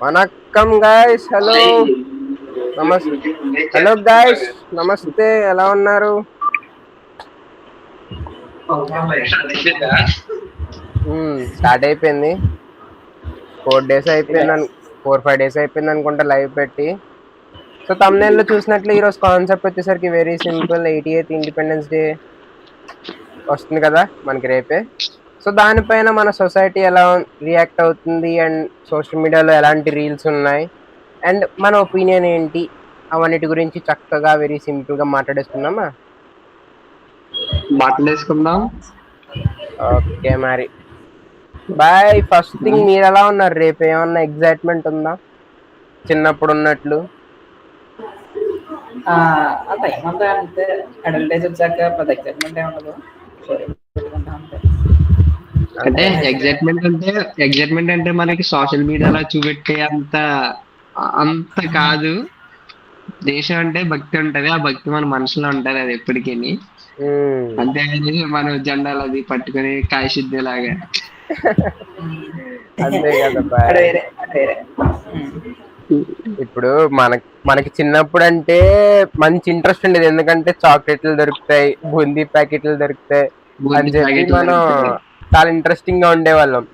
Vanakkam guys, hello నమస్తే. Hello guys, నమస్తే, ఎలా ఉన్నారు? స్టార్ట్ అయిపోయింది. 4 days అయిపోయింది, 4-5 days అయిపోయింది అనుకుంటా లైవ్ పెట్టి. సో తమ్నైల్లో చూసినట్లు ఈరోజు కాన్సెప్ట్ వచ్చేసరికి very simple. 88th independence day వస్తుంది కదా మనకి రేపే. సో దానిపైన మన సొసైటీ ఎలా రియాక్ట్ అవుతుంది అండ్ సోషల్ మీడియాలో ఎలాంటి రీల్స్ ఉన్నాయి అండ్ మన ఒపీనియన్ ఏంటి, అవన్నిటి గురించి చక్కగా వెరీ సింపుల్గా మాట్లాడేసుకుందామా? మాట్లాడేసుకుందాం. ఓకే మరి బాయ్. ఫస్ట్ థింగ్, మీరు ఎలా ఉన్నారు? రేపు ఏమన్నా ఎగ్జైట్మెంట్ ఉందా చిన్నప్పుడు ఉన్నట్లు? టైం అంతా అంతే. అడల్టేజ్ వచ్చాక పెద్ద ఎగ్జైట్మెంట్ ఏమి ఉండదు. అంటే ఎగ్జైట్మెంట్ అంటే మనకి సోషల్ మీడియాలో చూపెట్టే అంత కాదు. దేశం అంటే భక్తి ఉంటది, ఆ భక్తి మన మనసులో ఉంటది, అది ఎప్పటికీ. అంతేగాని మనం జెండాలు అది పట్టుకుని కాయసిద్ధి లాగా అంతే కదా బాయ్. ఇప్పుడు మనకి చిన్నప్పుడు అంటే మంచి ఇంట్రెస్ట్ ఉండేది, ఎందుకంటే చాక్లెట్లు దొరుకుతాయి, బూందీ ప్యాకెట్లు దొరుకుతాయి అని చెప్పి మనం చాలా ఇంట్రెస్టింగ్ గా ఉండేవాళ్ళం.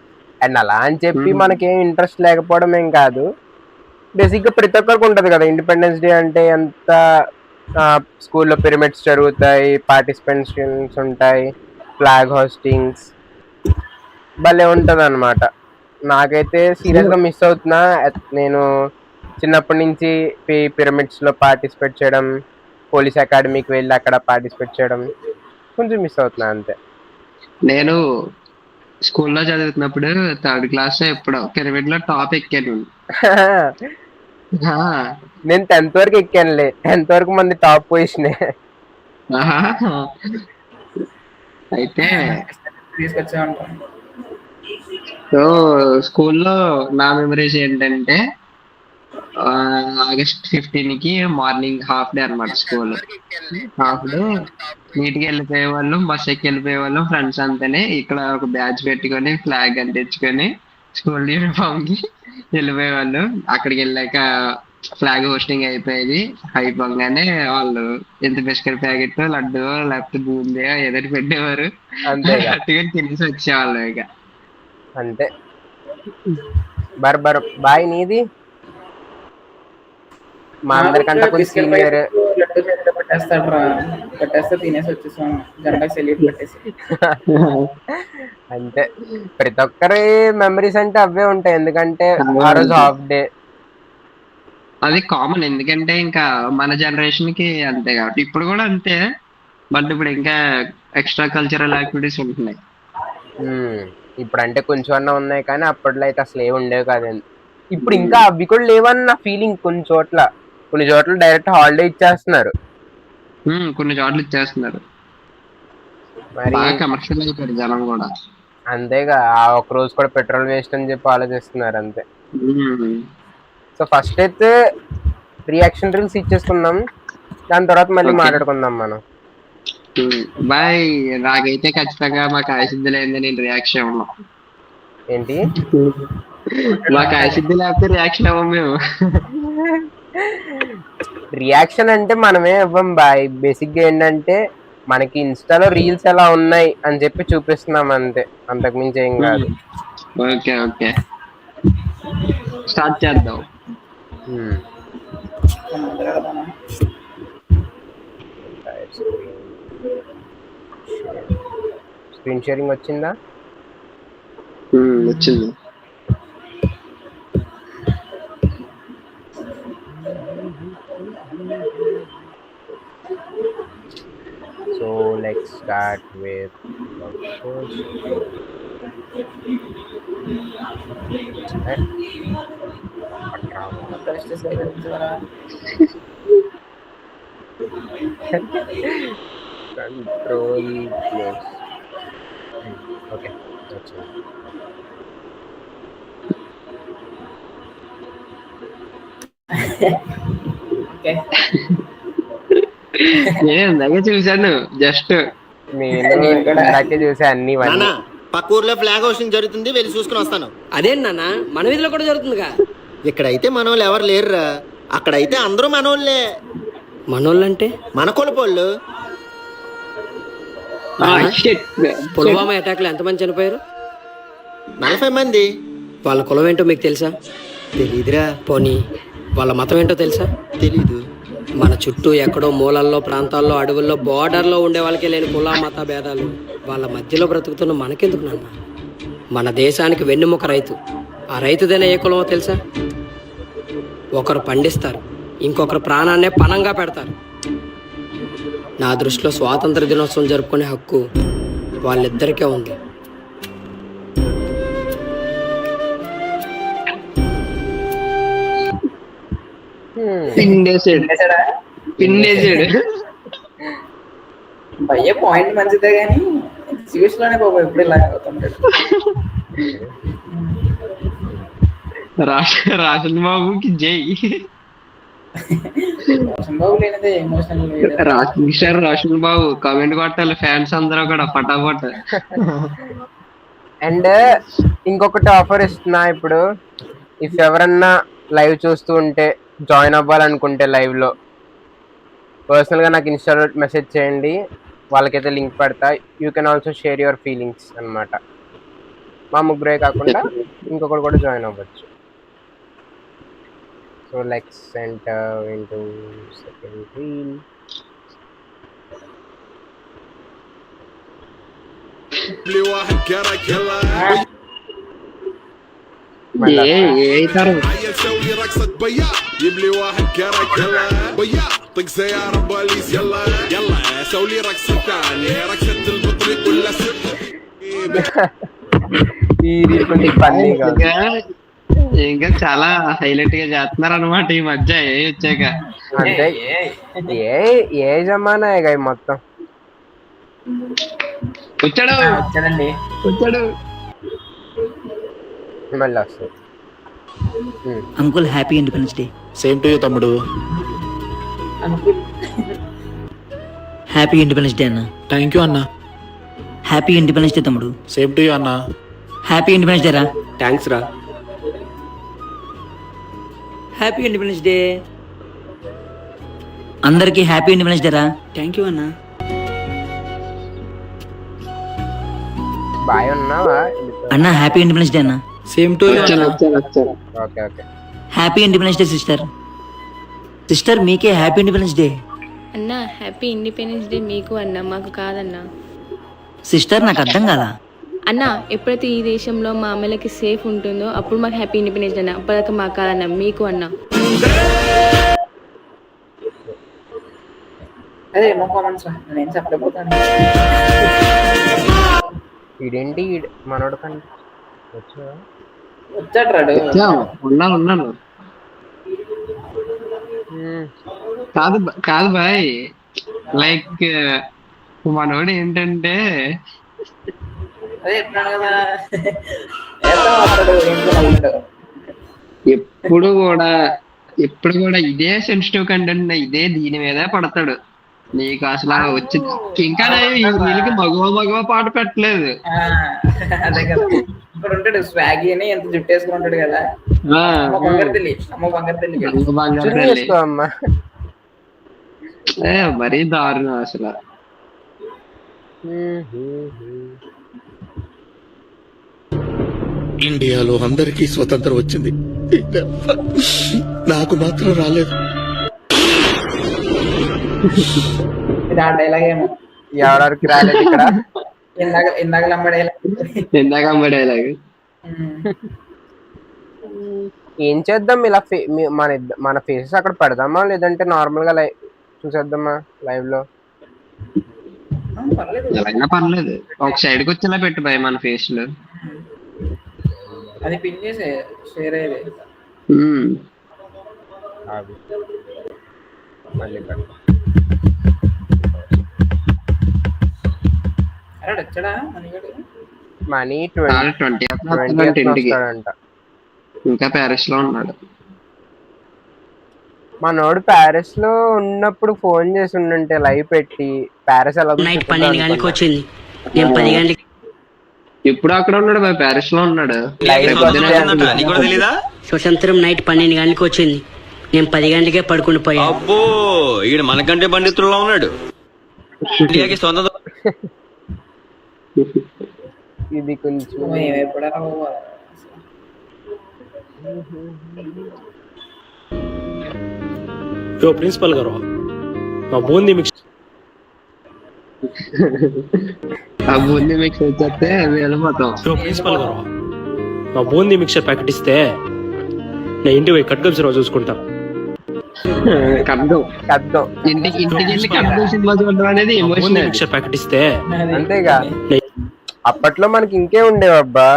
అండ్ అలా అని చెప్పి మనకేం ఇంట్రెస్ట్ లేకపోవడం ఏం కాదు. బేసిక్ గా ప్రతి ఒక్కరికి ఉంటది కదా ఇండిపెండెన్స్ డే అంటే. ఎంత స్కూల్లో పిరమిడ్స్ జరుగుతాయి, పార్టిసిపెంట్స్ ఉంటాయి, ఫ్లాగ్ హోస్టింగ్స్, భలే ఉంటది అనమాట. నాకైతే సీరియస్ గా మిస్ అవుతున్నా. నేను చిన్నప్పటి నుంచి పిరమిడ్స్ లో పార్టిసిపేట్ చేయడం, పోలీస్ అకాడమీకి వెళ్ళి అక్కడ పార్టిసిపేట్ చేయడం కొంచెం మిస్ అవుతున్నా అంతే. నేను స్కూల్లో చదువుతున్నప్పుడు 3rd క్లాస్ ఎప్పుడో పిరమిడ్ లో టాప్ ఎక్కాను. నేను 10th వరకు ఎక్కానులే. 10th వరకు మంది టాప్ పొజిషన్. అయితే తీసుకొచ్చామంట. సో స్కూల్లో నా మెమరీస్ ఏంటంటే August 15 కి మార్నింగ్ హాఫ్ డే అనమాట. స్కూల్ హాఫ్ డే నీట్గా వెళ్ళిపోయే వాళ్ళం, బస్ ఎక్కి వెళ్ళిపోయే వాళ్ళం ఫ్రెండ్స్ అంతానే. ఇక్కడ ఒక బ్యాచ్ పెట్టుకొని ఫ్లాగ్ అంటించుకొని స్కూల్ యూనిఫామ్ కి వెళ్ళిపోయే వాళ్ళు. అక్కడికి వెళ్ళాక ఫ్లాగ్ హోస్టింగ్ అయిపోయేది. అయిపోగానే వాళ్ళు ఎంత బిస్కెట్ ప్యాకెట్, లడ్డు, లేకపోతే బూందే ఏదైనా పెట్టేవారు, అట్టుగా తినేసి వచ్చేవాళ్ళు. ఇక అంతే. బర్ బాయ్ నీది? మా అందరికంటే కొంచెం సీనియర్. పెట్టేస్తే తినేసి వచ్చేసాం, జెండా సెల్యూట్ పెట్టేసి. అంతే, ప్రతి ఒక్కరి మెమరీస్ అంటే అవే ఉంటాయి, ఎందుకంటే ఆ రోజు హాఫ్ డే. అది కామన్, ఎందుకంటే ఇంకా మన జనరేషన్ కి అంతే కాబట్టి. ఇప్పుడు కూడా అంతే, బట్ ఇప్పుడు ఇంకా ఎక్స్ట్రా కల్చరల్ యాక్టివిటీస్ ఉంటున్నాయి. ఇప్పుడు అంటే కొంచెం అన్నా ఉన్నాయి, కానీ అప్పట్లో అయితే అసలు ఏమి ఉండేవి కాదండి. ఇప్పుడు ఇంకా అవి కూడా లేవని నా ఫీలింగ్. కొన్ని చోట్ల డైరెక్ట్ హాలిడే ఇచ్చేస్తున్నారు. కొన్ని చోట్ల ఇచ్చేస్తున్నారు. మరి కమర్షియల్ అయిపోయారు జనం కూడా. అంతేగా, ఆ ఒక్క రోజు కూడా పెట్రోల్ వేస్ట్ అని చెప్పి ఆలోచిస్తున్నారు అంతే. సో ఫస్ట్ అయితే రియాక్షన్ రీల్స్ ఇచ్చేసుకుందాం, దాని తర్వాత మళ్ళీ మాట్లాడుకుందాం మనం. బాయ్. నాకైతే ఖచ్చితంగా మా కాయసిద్ధి లేని నేను రియాక్షన్ ఇవ్వను. ఏంటి? మా కాయసిద్ధి లేకపోతే రియాక్షన్ అవ్వం మేము. రియాక్షన్ అంటే మనమే ఇవ్వం బాయ్. బేసిక్ గా ఏంటంటే మనకి ఇన్స్టాలో రీల్స్ ఎలా ఉన్నాయి అని చెప్పి చూపిస్తున్నాం అంతే, అంతకు మించి ఏం కాదు. ఓకే ఓకే, స్టార్ట్ చేద్దాం. స్క్రీన్ షేరింగ్ వచ్చిందా? వచ్చింది. So let's start with the first control plus. Okay, that's it. Okay. నేను చూసాను, జస్ట్ నేను ఇందాకే చూసా అన్ని. పక్క ఊర్లో ఫ్లాగ్ హోస్టింగ్ జరుగుతుంది, వెళ్ళి చూసుకుని వస్తాను. అదేంటి నాన్న, మన వీధిలో కూడా జరుగుతుందిగా. ఇక్కడైతే మనోళ్ళు ఎవరు లేరురా, అక్కడైతే అందరూ మనోళ్ళే. మనోళ్ళంటే మన కొలుపోళ్ళు. పుల్వామా అటాక్ లో ఎంతమంది చనిపోయారు? 40 మంది. వాళ్ళ కులం ఏంటో మీకు తెలుసా? తెలీదురా. పోనీ వాళ్ళ మతం ఏంటో తెలుసా? తెలీదు. మన చుట్టూ ఎక్కడో మూలల్లో, ప్రాంతాల్లో, అడవుల్లో, బోర్డర్లో ఉండే వాళ్ళకే లేని కుల మత భేదాలు వాళ్ళ మధ్యలో బ్రతుకుతున్న మనకెందుకు నాన్న? మన దేశానికి వెన్నెముక రైతు. ఆ రైతుదైనా ఏ కులమో తెలుసా? ఒకరు పండిస్తారు, ఇంకొకరు ప్రాణాన్నే పణంగా పెడతారు. నా దృష్టిలో స్వాతంత్ర దినోత్సవం జరుపుకునే హక్కు వాళ్ళిద్దరికే ఉంది. పిండేసాడు. భయ్య పాయింట్ మంచిదే కానీ ఎగ్జిక్యూషన్ లోనే బాబు ఎప్పుడు ఇలా అవుతుంటాడు. రాషన్ బాబుకి జై. రోషన్ బాబు లేనిదే ఎమోషనల్ రాషన్ బాబు కామెంట్ కొట్టాలి ఫ్యాన్స్ అందరూ కూడా ఫటాఫట్. అండ్ ఇంకొకటి ఆఫర్ ఇస్తున్నా ఇప్పుడు. ఇఫ్ ఎవరన్నా లైవ్ చూస్తూ ఉంటే జాయిన్ అవ్వాలనుకుంటే లైవ్ లో పర్సనల్ గా నాకు ఇన్స్టాలో మెసేజ్ చేయండి, వాళ్ళకైతే లింక్ పెడతా. You can also share your feelings అన్నమాట. మా ముగ్గురే కాకుండా ఇంకొకరు కూడా జాయిన్ అవ్వచ్చు. So let's enter into second reel. طق سيارة بوليس يلا يلا سوي لي رقصة ثانية رقصة البطريق ولا ఈ రీల్ కొంచెం ఫన్నీగా ఇంకా చాలా హైలైట్ గా చేస్తున్నారు అనమాట ఈ మధ్య వచ్చాక. అంటే ఏ జమానా మొత్తం. వచ్చాడండి. మళ్ళీ వస్తుంది. Uncle happy independence day. Same to you తమ్ముడు. హ్యాపీ ఇండిపెండెన్స్ డే అన్న. థ్యాంక్ యూ అన్న. హ్యాపీ ఇండిపెండెన్స్ డే తమ్ముడు. సేమ్ టు యూ అన్న. హ్యాపీ ఇండిపెండెన్స్ డే రా. థ్యాంక్స్ రా. Happy independence day. అందరికీ హ్యాపీ ఇండిపెండెన్స్ డే రా. థ్యాంక్ యూ అన్న. బాయ్ ఉన్నావా? అన్న హ్యాపీ ఇండిపెండెన్స్ డే అన్న. Same to you. Okay okay. Happy independence day sister. Sister మీకే హ్యాపీ ఇండిపెండెన్స్ డే. అన్నా హ్యాపీ ఇండిపెండెన్స్ డే మీకు అన్నా, మాకు కాదన్నా. సిస్టర్ నాకు అర్థం కాదా? అన్నా ఎప్పుడైతే ఈ దేశంలో మా అమ్మలకి సేఫ్ ఉంటుందో అప్పుడు మాకు హ్యాపీ ఇండిపెండెన్స్ డే అన్నా. అప్పటిదాకా మాకు కాదన్నా, మీకు అన్నా. అదే ఏమో కామెంట్స్ నేను చెప్పలేకపోతాను. ఇదేంటి మనోడు కంటే వచ్చాడు రాడు. ఉన్నాను. కాదు బాయ్, లైక్ మనోడు ఏంటంటే అదే చెప్పినాను కదా, ఎప్పుడు కూడా ఇదే సెన్సిటివ్ కంటెంట్, ఇదే దీని మీద పడతాడు. నీకు అసలు వచ్చి ఇంకా వీళ్ళకి మగవ పాట పెట్టలేదు. అదే కదా ఇప్పుడు ఉంటాడు స్వాగి అని ఎంత జుట్టేసుకుని ఉంటాడు కదా. మరీ దారుణం అసలు. ఇండియాలో అందరికీ స్వతంత్రం వచ్చింది, నాకు మాత్రం రాలేదు. ఇది ఆ డైలాగ్ ఏమో ఎవరికి రాలేదు ఇక్కడ. ఇందాక అమ్మ డైలాగ్. ఏం చేద్దాం, ఇలా మన ఫేసెస్ అక్కడ పెడదామా లేదంటే నార్మల్ గా చూసేద్దామా లైవ్ లో? ఎలా పర్లేదు, ఒక సైడ్కి వచ్చేలా పెట్టు భయ మన ఫేస్ లో. అది పిన్ చేసే షేర్ అయ్యేది. మళ్ళీ వచ్చాడా మనీ 20 ఇంకా ప్యారిస్ లో ఉన్నాడు. మనోడు ప్యారిస్ లో ఉన్నప్పుడు ఫోన్ చేసి ఉండుంటే లైవ్ పెట్టి ప్యారిస్ ఎలా నైట్ 12 గంటలకు వచ్చింది. నేను 10 గంటలకి ఇప్పుడు అక్కడ ఉన్నాడు బాయ్, ప్యారిస్ లో ఉన్నాడు. స్వతంత్రం నైట్ 12 గంటలకు వచ్చింది. నేను 10 గంటలకే పడుకుని పోయా. అబ్బో ఈడు మనకంటే పండితుల్లో ఉన్నాడు. ఇండియాకి స్వతంత్రం ఇది కొంచెం ఏమైపోయారా ప్రిన్సిపల్ గారు మా బూందీ మిక్స్ ఆ బూందీ మిక్స్ వచ్చేస్తే వెళ్ళిపోతాం. ప్రిన్సిపల్ గారు మా బూందీ మిక్చర్ ప్యాకెట్ ఇస్తే నేను ఇంటి పోయి కట్గం సినిమా చూసుకుంటా. కడ్డం కద్దాం ఇంటికి వెళ్ళి కడ్డం సినిమా చూడడం అనేది బూందీ ఎమోషనల్. మిక్చర్ ప్యాకెట్ ఇస్తే అంతేగా. అప్పట్లో మనకి ఇంకే ఉండేవబ్బా,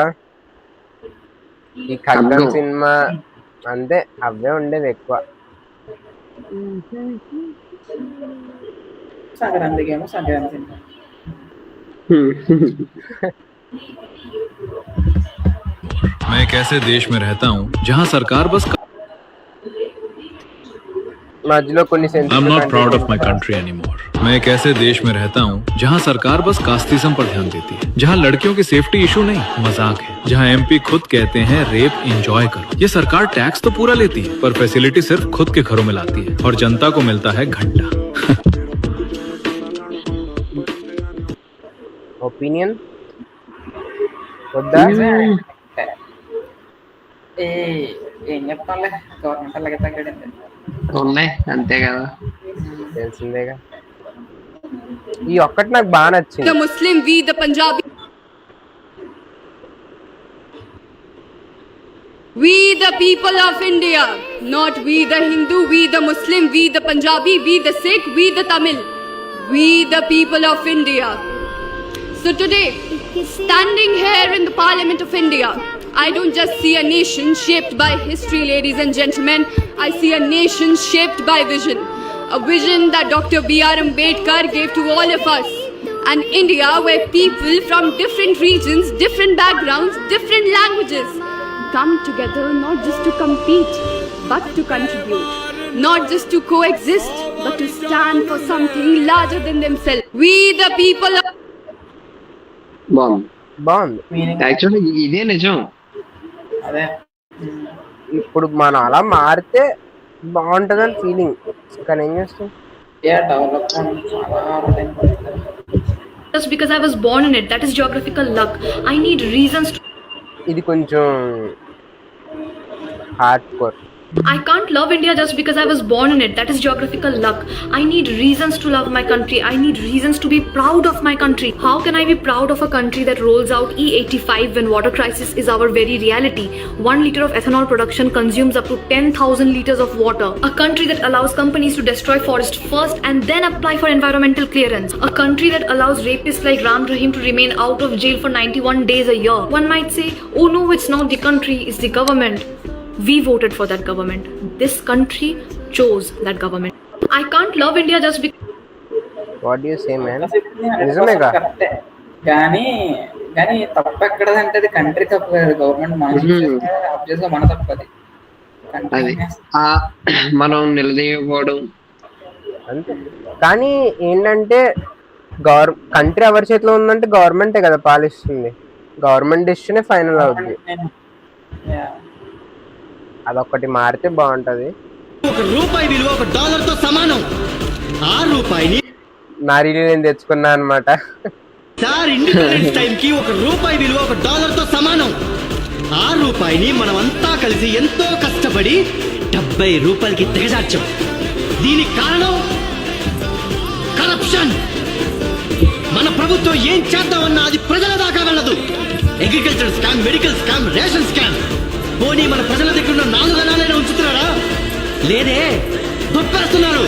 ఈ ఖడ్గం సినిమా అంతే, అవే ఉండేవి ఎక్కువ. సంక్రాంతికి ఏమో సంక్రాంతి సినిమా. मैं एक ऐसे देश में रहता हूँ जहाँ सरकार बस మధ్యలో కొన్ని I'm not proud of my country anymore. मैं एक ऐसे देश में रहता हूँ जहाँ सरकार बस कास्टिज्म पर ध्यान देती है, जहाँ लड़कियों की सेफ्टी इशू नहीं मजाक है, जहाँ MP खुद कहते हैं रेप एंजॉय करो। ये सरकार टैक्स तो पूरा लेती है पर फैसिलिटी सिर्फ खुद के घरों में लाती है और जनता को मिलता है घंटा। ఒపీనియన్ వద్దా? ఏం చెప్తాంలే, గవర్నమెంట్ అలాగే తగ్గడండి. ఉన్నాయి అంతే కదా. తెలిసిందేగా. ఈ ఒక్కటి నాకు బాగా నచ్చింది. The Muslim, we the Punjabi. We the people of India, not we the Hindu, we the Muslim, we the Punjabi, we the Sikh, we the Tamil. We the people of India. So today, standing here in the Parliament of India, I don't just see a nation shaped by history, ladies and gentlemen. I see a nation shaped by vision. A vision that Dr. B.R. Ambedkar gave to all of us. An India where people from different regions, different backgrounds, different languages come together not just to compete, but to contribute. Not just to coexist, but to stand for something larger than themselves. We the people of... బాగుంది. Actually ఇదే నిజం. అదే ఇప్పుడు మనం అలా మారితే బాగుంటదని feeling, కానీ ఏం చేస్తాం? డెవలప్మెంట్ చాలా టైం పడుతుంది. Just because I was born in it, that is geographical luck. I need reasons to... ఇది కొంచెం hard core. I can't love India just because I was born in it. That is geographical luck. I need reasons to love my country. I need reasons to be proud of my country. How can I be proud of a country that rolls out E85 when water crisis is our very reality? 1 liter of ethanol production consumes up to 10,000 liters of water. A country that allows companies to destroy forest first and then apply for environmental clearance. A country that allows rapists like Ram Rahim to remain out of jail for 91 days a year. One might say, oh no, it's not the country, it's the government. We voted for that government. This country chose that government. I can't love India just because... what do you say man? నిజమేగా. కరెక్టే, కానీ తప్పు ఎక్కడదంటే అది country తప్పు కాదు, government ఆబ్వియస్గా మన తప్పు అది. అది మనం నిలదీయకపోవడం అంతే. కానీ ఏంటంటే కంట్రీ ఎవరి చేతిలో ఉందంటే గవర్నమెంటే కదా పాలిస్తుంది. గవర్నమెంట్ డెసిషనే ఫైనల్ అవుతుంది. అదొక్కటి మారితే బాగుంటది. ₹1 విలువ $1 తో సమానం. ఆ రూపాయిని నా రీల్ నేను తెచ్చుకున్నా అనమాట. సార్ ఇండిపెండెన్స్ టైం కి ₹1 విలువ $1 తో సమానం. ఆ రూపాయిని మనమంతా కలిసి ఎంతో కష్టపడి ₹70కి దిగజార్చాం. దీనికి కారణం కరప్షన్. మన ప్రభుత్వం ఏం చేద్దామన్నా అది ప్రజల దాకా వెళ్ళదు. Agriculture scam, medical scam, ration scam. పోనీ మన ప్రజల దగ్గర ఉన్న 4 అనాలైనా ఉంచుతున్నారా? లేదే, దొప్పేస్తున్నారు.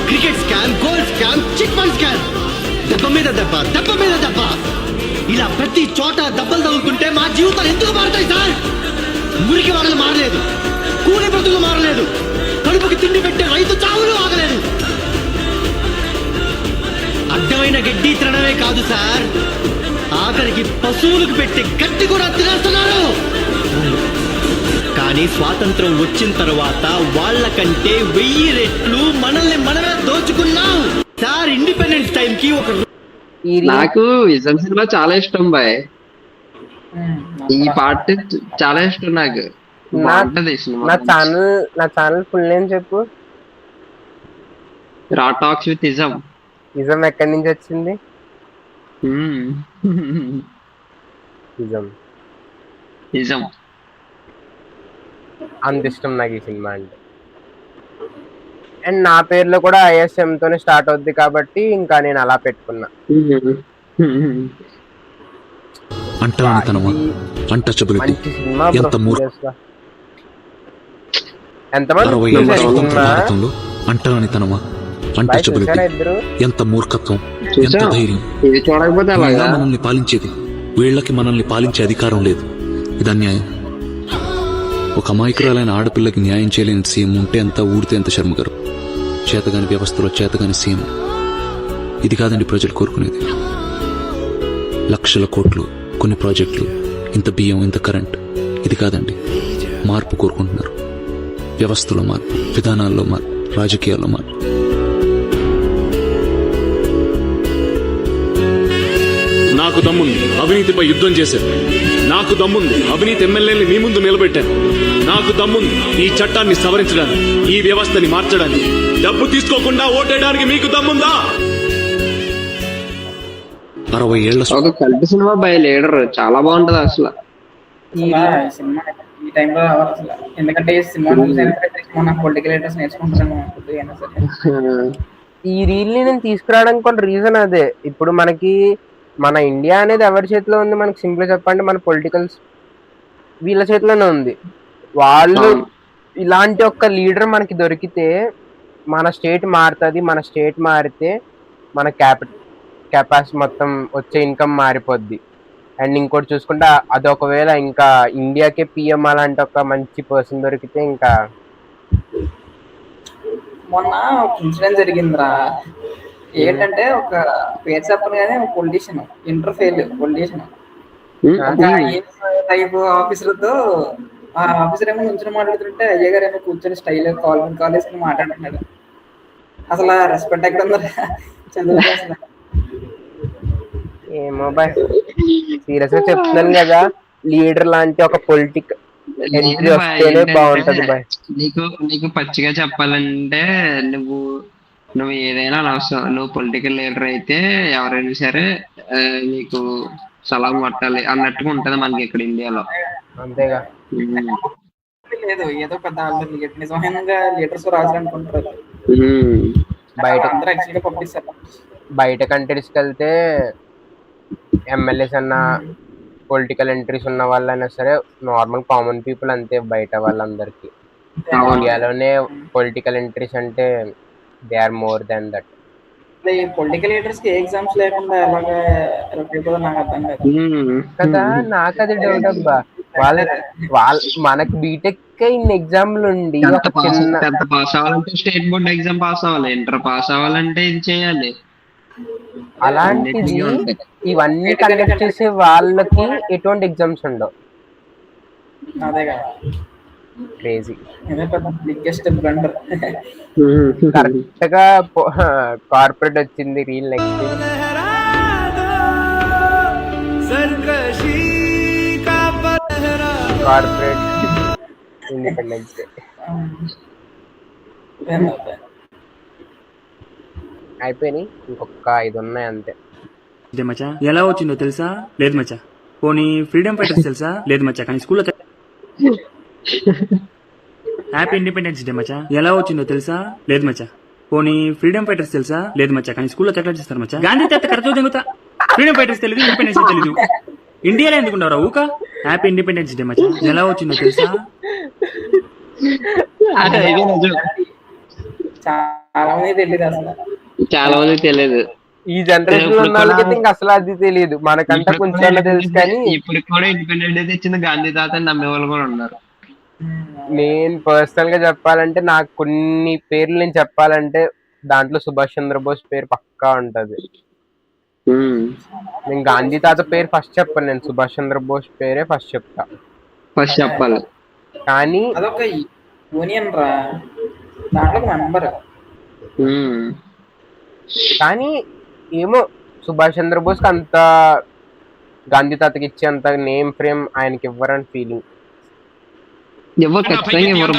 Cricket scam, gold scam, chit fund scam. దెబ్బ మీద దెబ్బ, దెబ్బ మీద దెబ్బ. ఇలా ప్రతి చోట దెబ్బలు తగులుకుంటే మా జీవితాలు ఎందుకు మారుతాయి సార్? మురికి వాడలు మారలేదు, కూలి బ్రతులు మారలేదు, కడుపుకి తిండి పెట్టే రైతు చావులు ఆగలేదు. అడ్డమైన గడ్డి తినడమే కాదు సార్, ఆఖరికి పశువులకు పెట్టే గడ్డి కూడా తినేస్తున్నారు. కానీ స్వాతంత్రం వచ్చిన తర్వాత వాళ్ళకంటే 1000 రెట్లు మనల్ని మనమే దోచుకున్నాం సార్. ఇండిపెండెన్స్ టైం కి నాకు విజన్ సినిమా చాలా ఇష్టం బాయ్. ఈ పార్ట్ చాలా ఇష్టం నాకు. బాగుంటది సినిమా. నా ఛానల్ ఫుల్ నేమ్ చెప్పు. రా టాక్స్ విత్ ఇజం. ఇజం ఎక్కడి నుంచి వచ్చింది? ఇజం ఇజం అంత ఇష్టం నాకు ఈ సినిమా అంటే. అండ్ నా పేరులో కూడా ISM తోనే స్టార్ట్ అవుద్ది కాబట్టి ఇంకా నేను అలా పెట్టుకున్నా. అంటరానితనమా, అంటచబిలిటీ, మంచి సినిమా ఎంత bro, మూర్ఖ. seriously గా. ఎంతమంది 60 ఏళ్ల చూసారు ఈ స్వతంత్ర సినిమా? భారతంలో అంటరానితనమా, అంటచబిలిటీ, చూసారా ఇద్దరు? ఎంత మూర్ఖత్వం, ఎంత ధైర్యం. ఇది చూడకపోతే వీళ్ళ అలాగా. మనల్ని పాలించేది, వీళ్ళకి మనల్ని పాలించే అధికారం లేదు. ఇది అన్యాయం. ఒక అమాయకురాలైన ఆడపిల్లకి న్యాయం చేయలేని సీఎం ఉంటే అంతా ఊడితే ఎంత శర్మ గారు. చేతగాని వ్యవస్థలో చేతగాని సీఎం. ఇది కాదండి ప్రజలు కోరుకునేది. లక్షల కోట్లు, కొన్ని ప్రాజెక్టులు, ఇంత బియ్యం, ఇంత కరెంట్. ఇది కాదండి. మార్పు కోరుకుంటున్నారు. వ్యవస్థలో మార్పు, విధానాల్లో మార్పు, రాజకీయాల్లో మార్పు. నాకు దమ్ముంది అవినీతిపై యుద్ధం చేశాను. నాకు దమ్ముంది అవినీతి ఎమ్మెల్యేని మీ ముందు నిలబెట్టాను. నాకు దమ్ముంది ఈ చట్టాన్ని సవరించడానికి, ఈ వ్యవస్థని మార్చడానికి. డబ్బు తీసుకోకుండా ఓటేయడానికి మీకు దమ్ముందా? 60 ఏళ్ల ఒక కల్ట్ సినిమా బై లీడర్ చాలా బాగుంటది అసలు. ఈ సినిమా ఈ టైంలో రావాలి అసలు. ఎందుకంటే ఈ సినిమా మన పొలిటికల్ లీడర్స్ నేర్చుకుంటాను అయినా సరే. ఈ రీల్ ని నేను తీసుకురావడానికి కొన్ని రీజన్ అదే. ఇప్పుడు మనకి మన ఇండియా అనేది ఎవరి చేతిలో ఉంది? మనకి సింపుల్ చెప్పండి, మన పొలిటికల్స్ వీళ్ళ చేతిలోనే ఉంది. వాళ్ళు ఇలాంటి ఒక లీడర్ మనకి దొరికితే మన స్టేట్ మారుతుంది. మన స్టేట్ మారితే మన కెపాసిటీ మొత్తం వచ్చే ఇన్కమ్ మారిపోద్ది. అండ్ ఇంకోటి చూసుకుంటే అది ఒకవేళ ఇంకా ఇండియాకే PM అలాంటి ఒక మంచి పర్సన్ దొరికితే ఇంకా. మొన్న ఒక ఇన్సిడెంట్ జరిగిందిరా. ఏంటంటే ఒక పేరు చెప్పను కానీ ఒక politician, inter fail politician, type ఆఫీసర్తో ఆ ఆఫీసర్ ఏమో నుంచుని మాట్లాడుతుంటే అయ్య గారు ఏమో కూర్చొని స్టైల్ కాల్ వేసుకుని మాట్లాడుతున్నాడు. అసలు రెస్పెక్ట్ ఎక్కడ ఉందా చంద్రబాబు అసలు? ఏమో బాయ్, సీరియస్ గా చెప్తున్నాను కదా, లీడర్ లాంటి ఒక పొలిటికల్ ఎంట్రీ వస్తేనే బాగుంటది బాయ్. నీకు పచ్చిగా చెప్పాలంటే నువ్వు ఏదైనా అవసరం, నువ్వు పొలిటికల్ లీడర్ అయితే ఎవరైనా సరే నీకు సలాం కొట్టాలి అన్నట్టుగా ఉంటది మనకి ఇక్కడ ఇండియాలో. అంతేగా. లేదు ఏదో పెద్ద నిజమైన లీడర్స్ రాజు అనుకుంటారు. బయట అందరూ యాక్చువల్గా పంపిస్తారు. బయట కంట్రీస్కి వెళ్తే MLAs అన్న పొలిటికల్ ఎంట్రీస్ ఉన్న వాళ్ళైనా సరే నార్మల్ కామన్ పీపుల్ అంతే బయట వాళ్ళందరికీ. ఇండియాలోనే పొలిటికల్ ఎంట్రీస్ అంటే they are more than that. Political leaders కి ఎగ్జామ్స్ లేకుండా ఎలాగా నాకు అర్థం కాదు కదా. నాకు అది డౌట్ అబ్బా. వాళ్ళ మనకి బీటెక్ ఇన్ని ఎగ్జామ్లు ఉండి పాస్ అవ్వాలంటే స్టేట్ బోర్డ్ ఎగ్జామ్ పాస్ అవ్వాలి, ఇంటర్ పాస్ అవ్వాలంటే ఇది చేయాలి. అలాంటిది ఇవన్నీ కండక్ట్ చేసే వాళ్ళకి ఎటువంటి ఎగ్జామ్స్ ఉండవు. అదే కదా క్రేజీ. Biggest blunder. కరెక్ట్ గా కార్పొరేట్ వచ్చింది reel. Next corporate independence day అయిపోయినాయి. ఇంకొక 5 ఉన్నాయి అంతే. మచ్చా ఎలా వచ్చిందో తెలుసా? లేదు మచ్చా. పోనీ ఫ్రీడమ్ ఫైటర్స్ తెలుసా? లేదు మచ్చా. కానీ స్కూల్లో హ్యాపీ ఇండిపెండెన్స్ డే మచ్చా. ఎలా వచ్చిందో తెలుసా? లేదు మచ్చా. పోనీ ఫ్రీడమ్ ఫైటర్స్ తెలుసా? లేదు మచ్చా. కానీ స్కూల్లో ఎట్లా చేస్తారు మచ్చా? గాంధీ తాత కరెక్ట్ దిగుతా. ఫ్రీడమ్ ఫైటర్స్ తెలియదు, ఇండిపెండెన్స్ తెలీదు. ఇండియాలో ఎందుకుంటారా ఊక? హ్యాపీ ఇండిపెండెన్స్ డే మచ్చా. ఎలా వచ్చిందో తెలుసా? చాలా మంది తెలియదు అసలు. చాలా మంది తెలియదు. ఈ జనరేషన్ లో ఉన్న వాళ్ళకి ఇంకా అసలు అది తెలియదు. మనకంటే కొంచెం తెలుసు. కానీ ఇప్పుడు కూడా ఇండిపెండెంట్ డే తెచ్చింది గాంధీ తాత అని నమ్మే వాళ్ళు కూడా ఉన్నారు. నేను పర్సనల్ గా చెప్పాలంటే నాకు కొన్ని పేర్లు నేను చెప్పాలంటే దాంట్లో సుభాష్ చంద్రబోస్ పేరు పక్కా ఉంటది. నేను గాంధీ తాత పేరు ఫస్ట్ చెప్పను, నేను సుభాష్ చంద్రబోస్ పేరే ఫస్ట్ చెప్తా. ఫస్ట్ చెప్పాలి. కానీ అదొక యూనియన్ రా, దాంట్లో మెంబర్. కానీ ఏమో సుభాష్ చంద్రబోస్ అంత గాంధీ తాతకి ఇచ్చేంత నేమ్ ఫ్రేమ్ ఆయనకి ఇవ్వరని ఫీలింగ్. ఎవరు ఖచ్చితంగా ఎవరు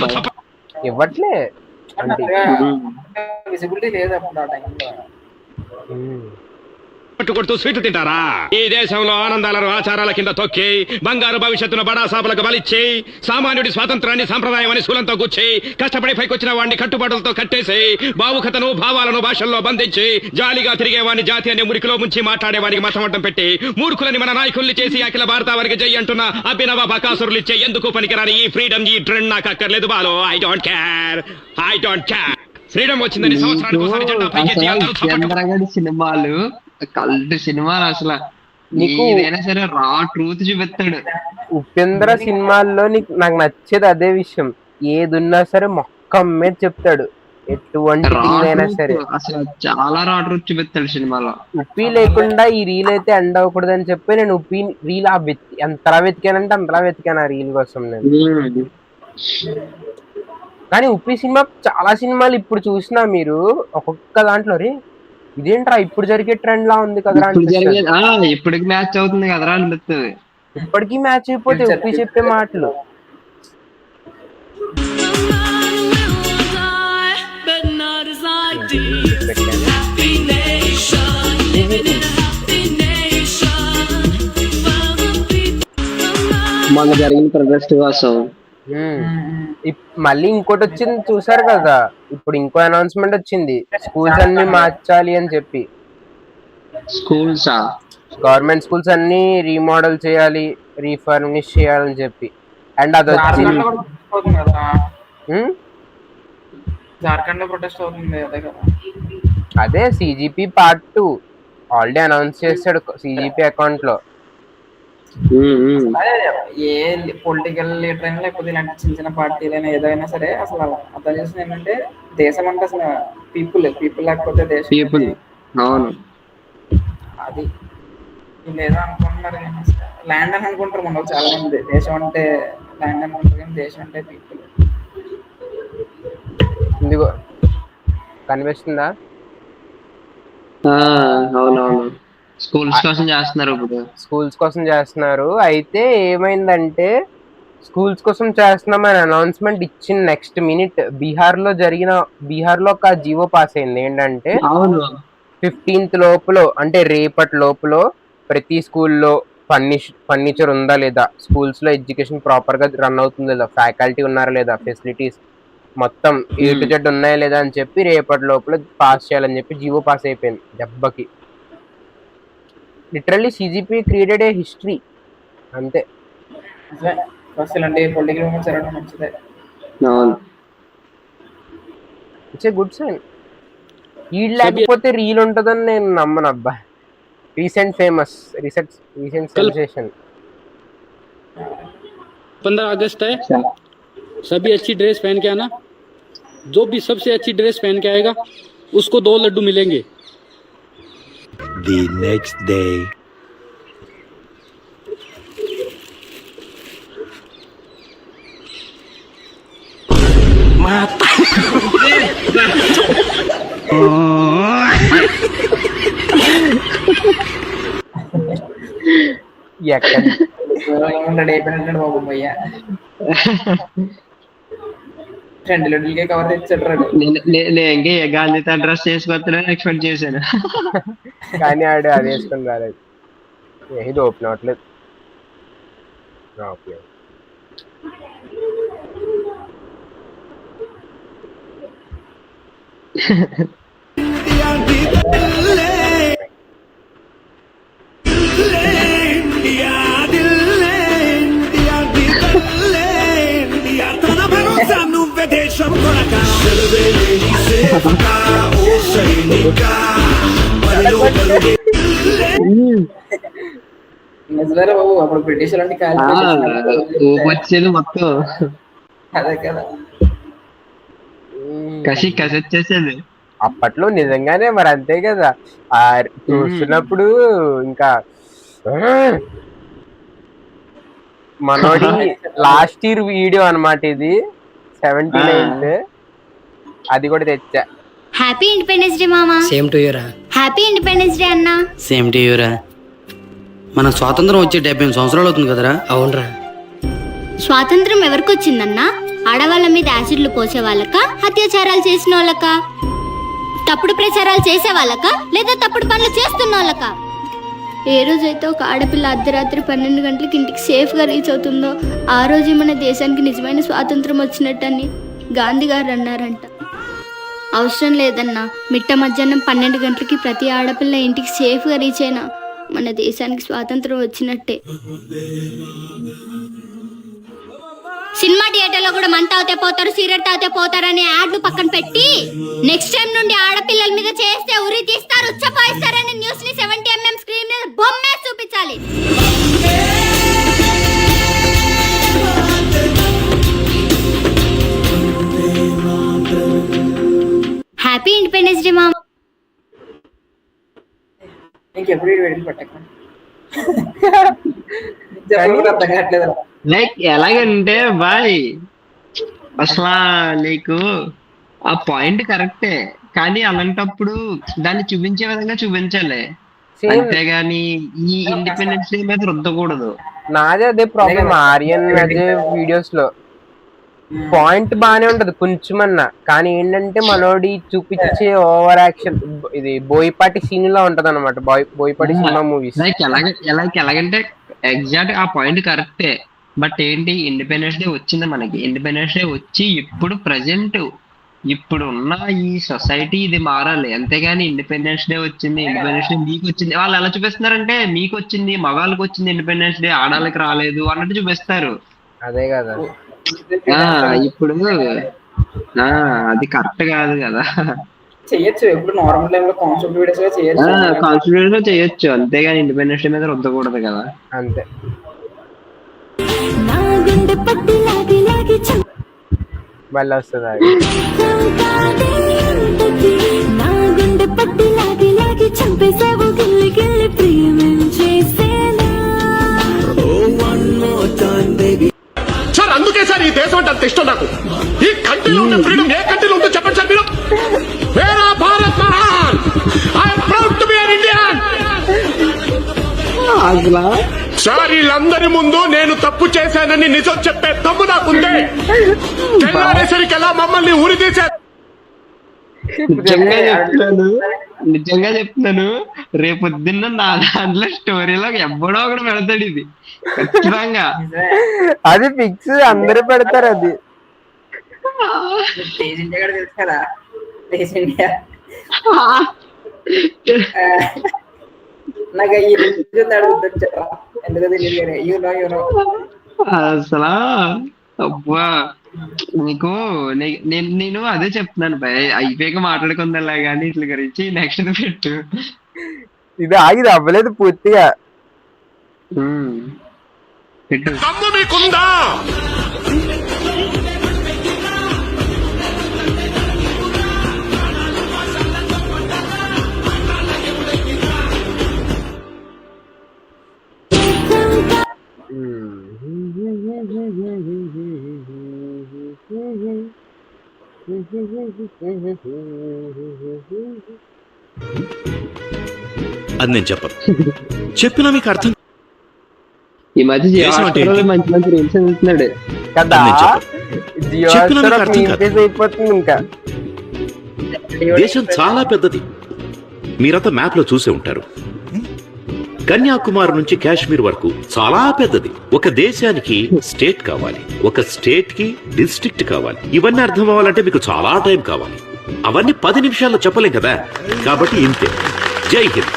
ఇవ్వట్లే అంటే విజిబిలిటీ లేదు అప్పుడు ఆ టైంలో. కొడుతూ స్వీట్లు తింటారా? ఈ దేశంలో ఆనందాలను ఆచారాల కింద తొక్కి బంగారు భవిష్యత్తును బడా సాపులకు బలిచ్చి సామాన్యుడి స్వాతంత్రాన్ని సంప్రదాయం అని శూలంతో గుచ్చి కష్టపడి పైకొచ్చిన వాడిని కట్టుబాటులతో కట్టేసి భావుకతను భావాలను భాషల్లో బంధించి జాలిగా తిరిగేవాడిని జాతి అనే మురికిలో ముంచి మాట్లాడేవాడికి మతమట్టం పెట్టి మూర్ఖులని మన నాయకుల్ని చేసి అఖిల భారత వారికి జై అంటున్న అభినవ బకాసురులు ఇచ్చే ఎందుకు పనికిరాని ఈ ఫ్రీడమ్ ఈ ట్రెండ్ నాకు అక్కర్లేదు బాలో. I don't care. ఫ్రీడమ్ వచ్చిందని సంవత్సరానికి ఒకసారి జెండా పైకెత్తి అందరూ చంద్రగడి సినిమాలు కల్ట్ సినిమాలు అసలు ఏదైనా సరే రా ట్రూత్ చూపిస్తాడు. ఉపేంద్ర సినిమాల్లో నాకు నచ్చేది అదే విషయం. ఏది ఉన్నా సరే మొక్క మీద చెప్తాడు, ఎటువంటి అయినా సరే. అసలు చాలా రా ట్రూత్ చూపిస్తాడు సినిమాలో. ఉప్పి లేకుండా ఈ రీల్ అయితే ఎండ్ అవ్వకూడదు అని చెప్పి నేను ఉప్పి రీల్ ఎంతలా వెతికానంటే అంతలా వెతికాను ఆ రీల్ కోసం నేను. కానీ ఉప్పి సినిమా చాలా సినిమాలు ఇప్పుడు చూసినా మీరు ఒక్కొక్క దాంట్లో రే ఇదేంట్రా ఇప్పుడు జరిగే ట్రెండ్ లా ఉంది కదరా, ఇప్పటికి మ్యాచ్ అవుతుంది కదరా అనిపిస్తుంది. ఇప్పటికీ మ్యాచ్ అయిపోతే ఉప్పి చెప్పే మాటలు. మొన్న జరిగిన ప్రొటెస్ట్ కోసం మళ్ళీ ఇంకోటి వచ్చింది చూసారు కదా, ఇప్పుడు ఇంకో అనౌన్స్మెంట్ వచ్చింది, స్కూల్స్ అన్ని మార్చాలి అని చెప్పి. స్కూల్స్ గవర్నమెంట్ స్కూల్స్ అన్ని రీమోడల్ చేయాలి, రీఫర్నిష్ చేయాలని చెప్పి. అండ్ అది వచ్చింది జార్ఖండ్ లో ప్రొటెస్ట్ అవుతుంది అదే కదా. అదే CGP Part 2 ఆల్రెడీ అనౌన్స్ చేశాడు CGP అకౌంట్ లో. ఏ పొలిటికల్ లీడర్ అయినా లేకపోతే ఇలాంటి చిన్న చిన్న పార్టీలైనా ఏదైనా సరే అసలు అర్థం చేసిన ఏంటంటే దేశం అంటే అసలు పీపుల్ లేకపోతే దేశం. అవును అది లేదో అనుకుంటున్నారు కానీ ల్యాండ్ అని అనుకుంటారు మన చాలా మంది. దేశం అంటే ల్యాండ్ అనుకుంటారు కానీ దేశం అంటే పీపుల్. ఇదిగో కనిపిస్తుందా? అవునవును స్కూల్స్ కోసం చేస్తున్నారు. ఇప్పుడు స్కూల్స్ కోసం చేస్తున్నారు. అయితే ఏమైందంటే స్కూల్స్ కోసం చేస్తున్నామని అనౌన్స్మెంట్ ఇచ్చిన నెక్స్ట్ మినిట్ బీహార్ లో ఒక జీవో పాస్ అయింది. ఏంటంటే 15th లోపల అంటే రేపటి లోపల ప్రతి స్కూల్లో ఫర్నిచర్ ఉందా లేదా, స్కూల్స్ లో ఎడ్యుకేషన్ ప్రాపర్ గా రన్ అవుతుందా లేదా, ఫ్యాకల్టీ ఉన్నారా లేదా, ఫెసిలిటీస్ మొత్తం A to Z ఉన్నాయా లేదా అని చెప్పి రేపటి లోపల పాస్ చేయాలని చెప్పి జీవో పాస్ అయిపోయింది దెబ్బకి. Literally CGP created a history అంతే. పొలిటికల్ మూవ్మెంట్స్ జరగడం మంచిదే. It's a good sign. ఈ లేకపోతే రీల్ ఉంటుందని నేను నమ్మను అబ్బా. రీసెంట్ సెన్సేషన్ 15 अगस्त है, सभी अच्छी ड्रेस पहन के आना. जो भी सबसे अच्छी ड्रेस पहन के आएगा उसको 2 लड्डू मिलेंगे. The next day. Mata. అయిపోయినట్టు బాబు భయ్యా. 2 లడ్డులకే కవర్ తెచ్చాడు. నేను గాంధీ డ్రెస్ చేసుకొస్తా ఎక్స్పెక్ట్ చేశాను కానీ ఆడు అది వేసుకొని రాలేదు. ఇది ఓపెన్ అవట్లేదు. నిజమేరా బాబు, అప్పుడు బ్రిటిష్ వచ్చేది మొత్తం అదే కదా, కసి వచ్చేసేది. అప్పట్లో నిజంగానే మరి అంతే కదా. చూస్తున్నప్పుడు ఇంకా మనోడి లాస్ట్ ఇయర్ వీడియో అన్నమాట ఇది, 79th. అది కూడా తెచ్చా. హ్యాపీ ఇండిపెండెన్స్ డే మామా. సేమ్ టు యూ రా. హ్యాపీ ఇండిపెండెన్స్ డే అన్నా. సేమ్ టు యూ రా. మన స్వాతంత్రం వచ్చే 70 సంవత్సరాలు అవుతుంది కదరా. అవునరా. స్వాతంత్రం ఎవరికి వచ్చిందన్నా? ఆడవాళ్ళ మీద యాసిడ్లు పోసే వాళ్ళక, అత్యాచారాలు చేసిన వాళ్ళక, తప్పుడు ప్రచారాలు చేసే వాళ్ళక, లేదా తప్పుడు పనులు చేస్తున్న వాళ్ళక? ఏ రోజైతే ఒక ఆడపిల్ల అర్ధరాత్రి 12 గంటలకి ఇంటికి సేఫ్గా రీచ్ అవుతుందో ఆ రోజు మన దేశానికి నిజమైన స్వాతంత్రం వచ్చినట్టని గాంధీ గారు అన్నారంట. అవసరం లేదన్నా, మిట్ట మధ్యాహ్నం 12 గంటలకి ప్రతి ఆడపిల్ల ఇంటికి సేఫ్గా రీచ్ అయినా మన దేశానికి స్వాతంత్రం వచ్చినట్టే. సినిమా థియేటర్లో కూడా మంట అవుతే పోతారు, సిగరెట్ తాగితే పోతారనే యాడ్లు పక్కన పెట్టి నెక్స్ట్ టైం నుండి ఆడపిల్లల మీద చేస్తే ఉరి తీస్తారు, ఉచ్చపోయిస్తారనే న్యూస్ ని 70mm స్క్రీన్ మీద బొమ్మే చూపించాలి. హ్యాపీ ఇండిపెండెన్స్ డే మామ. ఇంకెప్పుడు వెళ్ళి పట్టక అర్థం కావట్లేదు. లైక్ ఎలాగంటే బాయ్ అసలు నీకు ఆ పాయింట్ కరెక్టే, కానీ అలాంటప్పుడు దాన్ని చూపించే విధంగా చూపించాలి, అంతేగాని ఈ ఇండిపెండెన్స్ డే మీద రుద్దకూడదు. నాదే అదే ప్రాబ్లం ఆర్యన్ అజయ్ వీడియోస్ లో. పాయింట్ బానే ఉంటది కొంచెమన్నా, కానీ ఏంటంటే మనోడి చూపించే ఓవర్ యాక్షన్ ఇది బోయపాటి సీన్ లా ఉంటది అనమాట. బోయపాటి సినిమా మూవీస్ ఎలాగంటే ఎగ్జాక్ట్ ఆ పాయింట్ కరెక్టే. బట్ ఏంటి, ఇండిపెండెన్స్ డే వచ్చింది మనకి. ఇండిపెండెన్స్ డే వచ్చి ఇప్పుడు ప్రజెంట్ ఇప్పుడు ఉన్న ఈ సొసైటీ ఇది మారాలి, అంతేగాని ఇండిపెండెన్స్ డే వచ్చింది, ఇండిపెండెన్స్ డే మీకు వచ్చింది వాళ్ళు ఎలా చూపిస్తున్నారంటే మీకు వచ్చింది, మగాళ్ళకి వచ్చింది ఇండిపెండెన్స్ డే, ఆడాళ్ళకి రాలేదు అన్నట్టు చూపిస్తారు. అదే కదా ఇప్పుడు అది కరెక్ట్ కాదు కదా. చెయ్యొచ్చు, ఎప్పుడు నార్మల్ టైంలో కాన్సెప్ట్ వీడియోస్ చేయొచ్చు, కాన్స్టిట్యూషన్ లో చేయొచ్చు, అంతేగాని ఇండిపెండెన్స్ డే మీద రుద్దకూడదు కదా. అంతే. మళ్ళీ వస్తుంది సార్. అందుకే సార్ ఈ దేశం అంటే అంత ఇష్టం నాకు. ఈ కంట్రీలో ఉన్న ఫ్రీడమ్ ఏ కంట్రీలో ఉందో చెప్పండి సార్ మీరు. మేరా భారత్ మహాన్, I am proud to be an Indian. Sir వీళ్ళందరి ముందు నేను తప్పు చేశానని నిజం చెప్పే తప్పు నాకుందే. తెల్లారేసరికి ఎలా మమ్మల్ని ఊరి తీశారు. నిజంగా చెప్తున్నాను, రేపొద్దున్న నా దాంట్లో స్టోరీలో ఎవ్వడో ఒకడు పెడతాడు ఇది ఖచ్చితంగా. అది ఫిక్స్, అందరూ పెడతారు. అది తెలుసు కదా ఇండియా. నాకు ఈ అడుగుతా అసలా అబ్బా నీకు నేను అదే చెప్తున్నాను భయ్, అయిపోయాక మాట్లాడుకుందా కానీ ఇట్ల గురించి నెక్స్ట్ పెట్టు. ఇది ఆగిది అవ్వలేదు పూర్తిగా. పెట్టు. అది నేను చెప్పను, చెప్పినా మీకు అర్థం. ఈ మధ్య మంచి మంచి రీల్స్ వెళ్తున్నాడు కదా, అయిపోతుంది ఇంకా. దేశం చాలా పెద్దది, మీరంతా మ్యాప్ లో చూసే ఉంటారు. కన్యాకుమారి నుంచి కాశ్మీర్ వరకు చాలా పెద్దది. ఒక దేశానికి స్టేట్ కావాలి, ఒక స్టేట్ కి డిస్ట్రిక్ట్ కావాలి. ఇవన్నీ అర్థం అవ్వాలంటే మీకు చాలా టైం కావాలి. అవన్నీ 10 నిమిషాల్లో చెప్పలేం కదా. కాబట్టి ఇంతే. జై హింద్.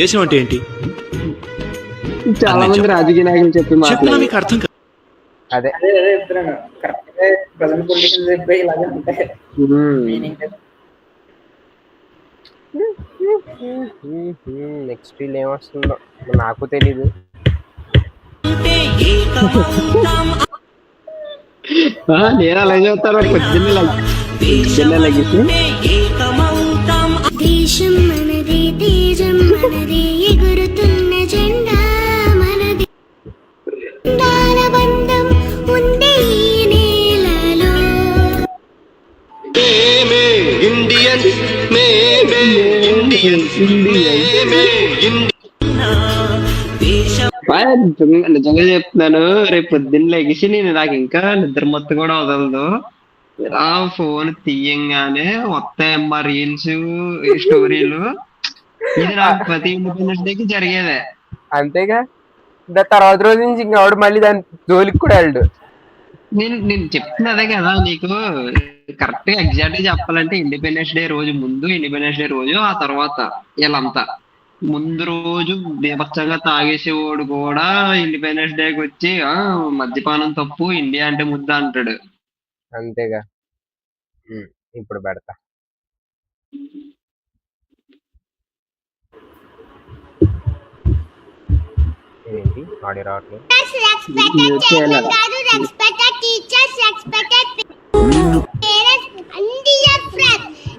దేశం అంటే ఏంటి? చాలా మంది రాజకీయ నాయకులు చెప్పినా మీకు అర్థం కాదు. అదే చెప్తున్నాను, కరెక్ట్ ప్రజెంట్ పొజిషన్ చెప్పి ఇలాగే ఉంటాయి. నెక్స్ట్ వీళ్ళు ఏమొస్తుందో నాకు తెలీదు. నేను అలా చెప్తాను పొద్దున్నే లగిసి. దేశం మనది, తేజం మనది, ఎగురుతున్న జెండా మనది, బంధం ఉంది ఈ నేలలో. నిజంగా చెప్తున్నాను, రేపు పొద్దున్న లెగిసి నాకు ఇంకా నిద్ర మొత్తం కూడా వదలదు. ఆ ఫోన్ తీయంగానే వస్తాయమ్మా రీల్స్, స్టోరీలు. ఇది నాకు ప్రతి ఇండిపెండెన్స్ డేకి జరిగేదే. అంతేగా, తర్వాత రోజు నుంచి ఇంకా ఆవిడ మళ్ళీ దాని జోలికి కూడా వెళ్ళడు. నేను చెప్తున్నదే కదా నీకు, కరెక్ట్ గా ఎగ్జాక్ట్ గా చెప్పాలంటే ఇండిపెండెన్స్ డే రోజు ముందు, ఇండిపెండెన్స్ డే రోజు, ఆ తర్వాత వీళ్ళంతా. ముందు రోజు బీభత్సంగా తాగేసేవాడు కూడా ఇండిపెండెన్స్ డేకి వచ్చి మద్యపానం తప్పు, ఇండియా అంటే ముద్ద అంటాడు. అంతేగా. ఇప్పుడు పెడతా. ఏంటి ఆడియో రావట్లేదు.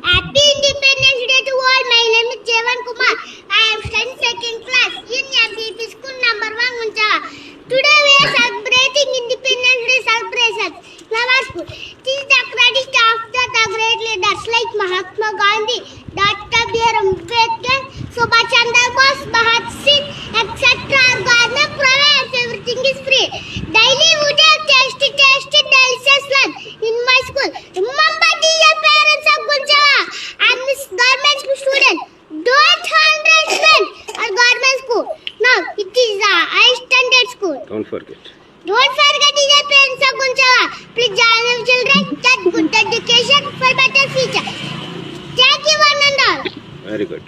Happy Independence Day to all. My name is Jeevan Kumar. I am studying second class in MPP school number 1 Uncha. Today we are celebrating Independence Day celebrations. Namaskar. It is the credit of the great leaders like Mahatma Gandhi, Dr. B.R. Ambedkar, Subhash Chandra Bose, Bhagat Singh, etc. Government provides everything is free. Daily we have tasty delicious lunch in my school. Remember dear parents of Gunjava, I miss government school student. Don't understand our government school. Now it is a high standard school. Don't forget dear parents of Gunjava. Please join our children, get good education for better future. Thank you one and all. very good.